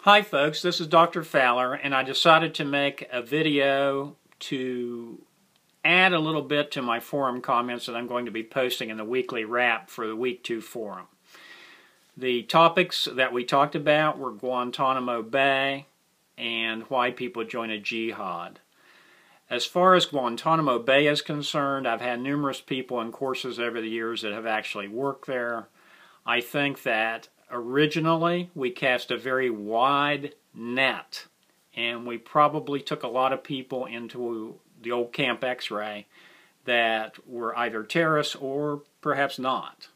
Hi folks, this is Dr. Fowler, and I decided to make a video to add a little bit to my forum comments that I'm going to be posting in the weekly wrap for the Week 2 forum. The topics that we talked about were Guantanamo Bay and why people join a jihad. As far as Guantanamo Bay is concerned, I've had numerous people in courses over the years that have actually worked there. I think that originally we cast a very wide net, and we probably took a lot of people into the old Camp X-Ray that were either terrorists or perhaps not.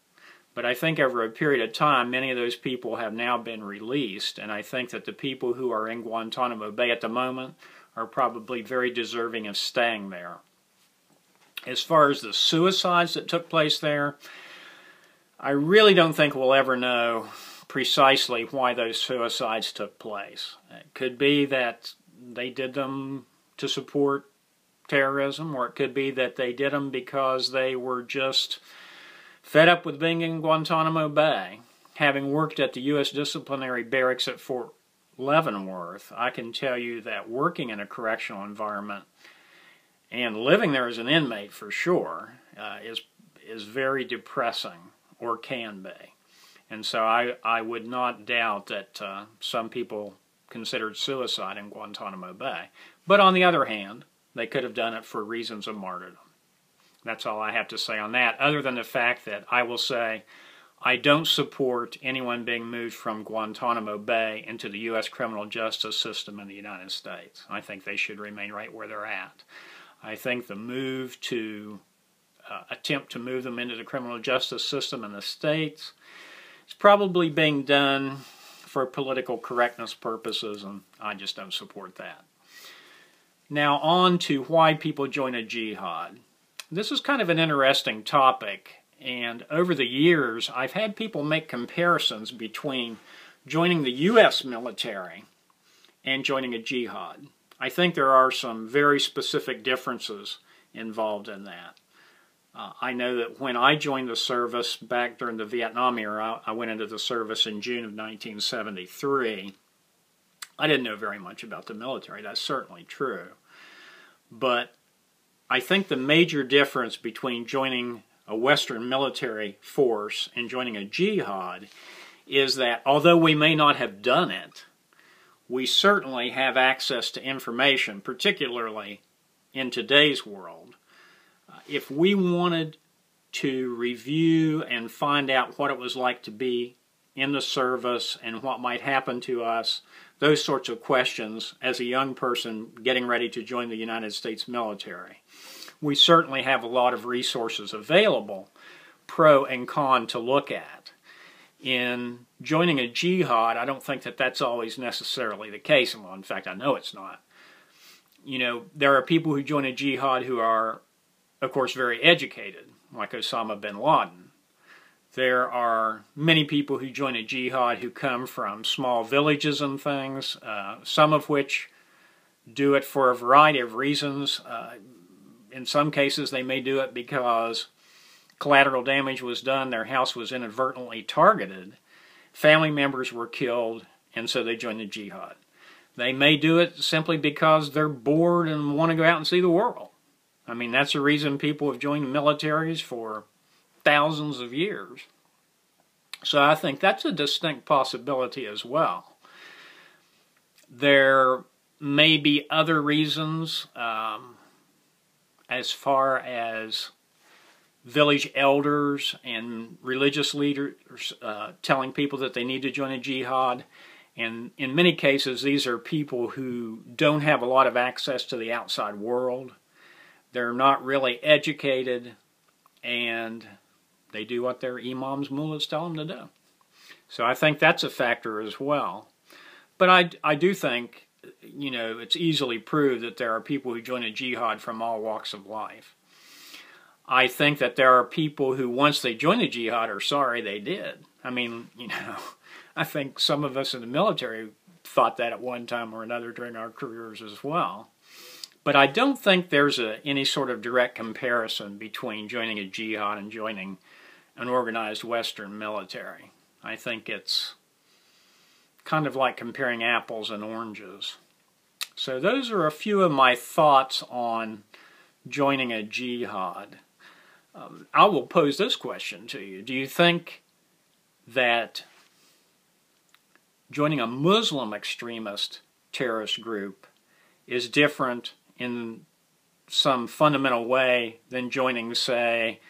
But I think over a period of time, many of those people have now been released, and I think that the people who are in Guantanamo Bay at the moment are probably very deserving of staying there. As far as the suicides that took place there, I really don't think we'll ever know precisely why those suicides took place. It could be that they did them to support terrorism, or it could be that they did them because they were just fed up with being in Guantanamo Bay. Having worked at the U.S. disciplinary barracks at Fort Leavenworth, I can tell you that working in a correctional environment and living there as an inmate for sure is very depressing, or can be. And so I would not doubt that some people considered suicide in Guantanamo Bay. But on the other hand, they could have done it for reasons of martyrdom. That's all I have to say on that, other than the fact that I will say I don't support anyone being moved from Guantanamo Bay into the U.S. criminal justice system in the United States. I think they should remain right where they're at. I think the move to attempt to move them into the criminal justice system in the States is probably being done for political correctness purposes, and I just don't support that. Now on to why people join a jihad. This is kind of an interesting topic, and over the years I've had people make comparisons between joining the U.S. military and joining a jihad. I think there are some very specific differences involved in that. I know that when I joined the service back during the Vietnam era, I went into the service in June of 1973. I didn't know very much about the military, that's certainly true. But I think the major difference between joining a Western military force and joining a jihad is that although we may not have done it, we certainly have access to information, particularly in today's world. If we wanted to review and find out what it was like to be in the service and what might happen to us, those sorts of questions as a young person getting ready to join the United States military, we certainly have a lot of resources available, pro and con, to look at. In joining a jihad, I don't think that that's always necessarily the case. Well, in fact, I know it's not. You know, there are people who join a jihad who are, of course, very educated, like Osama bin Laden. There are many people who join a jihad who come from small villages and things, some of which do it for a variety of reasons. In some cases, they may do it because collateral damage was done, their house was inadvertently targeted, family members were killed, and so they join the jihad. They may do it simply because they're bored and want to go out and see the world. I mean, that's the reason people have joined militaries for thousands of years. So I think that's a distinct possibility as well. There may be other reasons as far as village elders and religious leaders telling people that they need to join a jihad. And in many cases, these are people who don't have a lot of access to the outside world. They're not really educated, and they do what their imams, mullahs tell them to do. So I think that's a factor as well. But I do think, you know, it's easily proved that there are people who join a jihad from all walks of life. I think that there are people who, once they join the jihad, are sorry they did. I mean, you know, I think some of us in the military thought that at one time or another during our careers as well. But I don't think there's any sort of direct comparison between joining a jihad and joining an organized Western military. I think it's kind of like comparing apples and oranges. So those are a few of my thoughts on joining a jihad. I will pose this question to you. Do you think that joining a Muslim extremist terrorist group is different in some fundamental way than joining, say,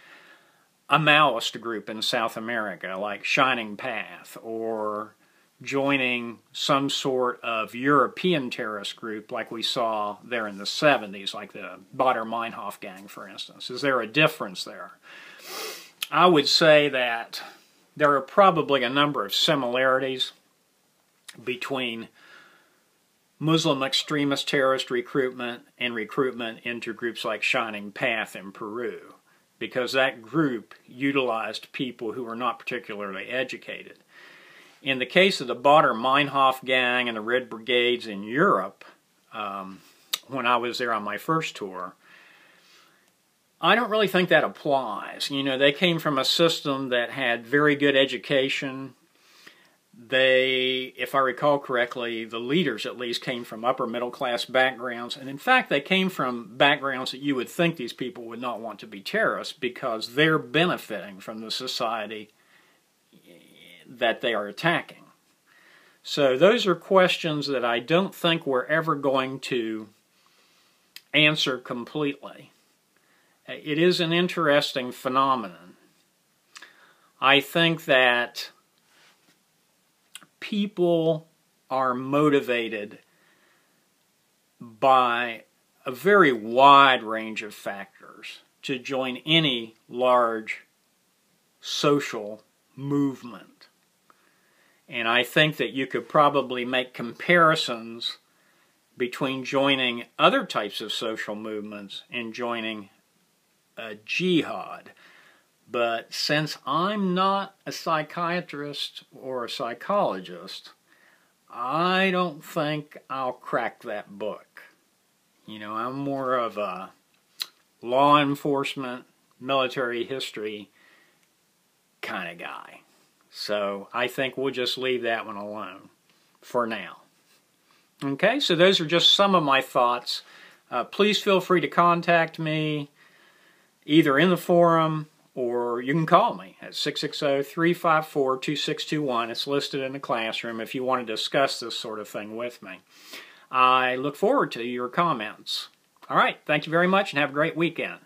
a Maoist group in South America like Shining Path, or joining some sort of European terrorist group like we saw there in the 70s, like the Baader-Meinhof gang, for instance? Is there a difference there? I would say that there are probably a number of similarities between Muslim extremist terrorist recruitment and recruitment into groups like Shining Path in Peru, because that group utilized people who were not particularly educated. In the case of the Baader-Meinhof gang and the Red Brigades in Europe, when I was there on my first tour, I don't really think that applies. You know, they came from a system that had very good education. They, if I recall correctly, the leaders at least came from upper middle class backgrounds, and in fact they came from backgrounds that you would think these people would not want to be terrorists, because they're benefiting from the society that they are attacking. So those are questions that I don't think we're ever going to answer completely. It is an interesting phenomenon. I think that people are motivated by a very wide range of factors to join any large social movement. And I think that you could probably make comparisons between joining other types of social movements and joining a jihad. But since I'm not a psychiatrist or a psychologist, I don't think I'll crack that book. You know, I'm more of a law enforcement, military history kind of guy. So I think we'll just leave that one alone for now. Okay, so those are just some of my thoughts. Please feel free to contact me either in the forum, or you can call me at 660-354-2621. It's listed in the classroom if you want to discuss this sort of thing with me. I look forward to your comments. All right, thank you very much and have a great weekend.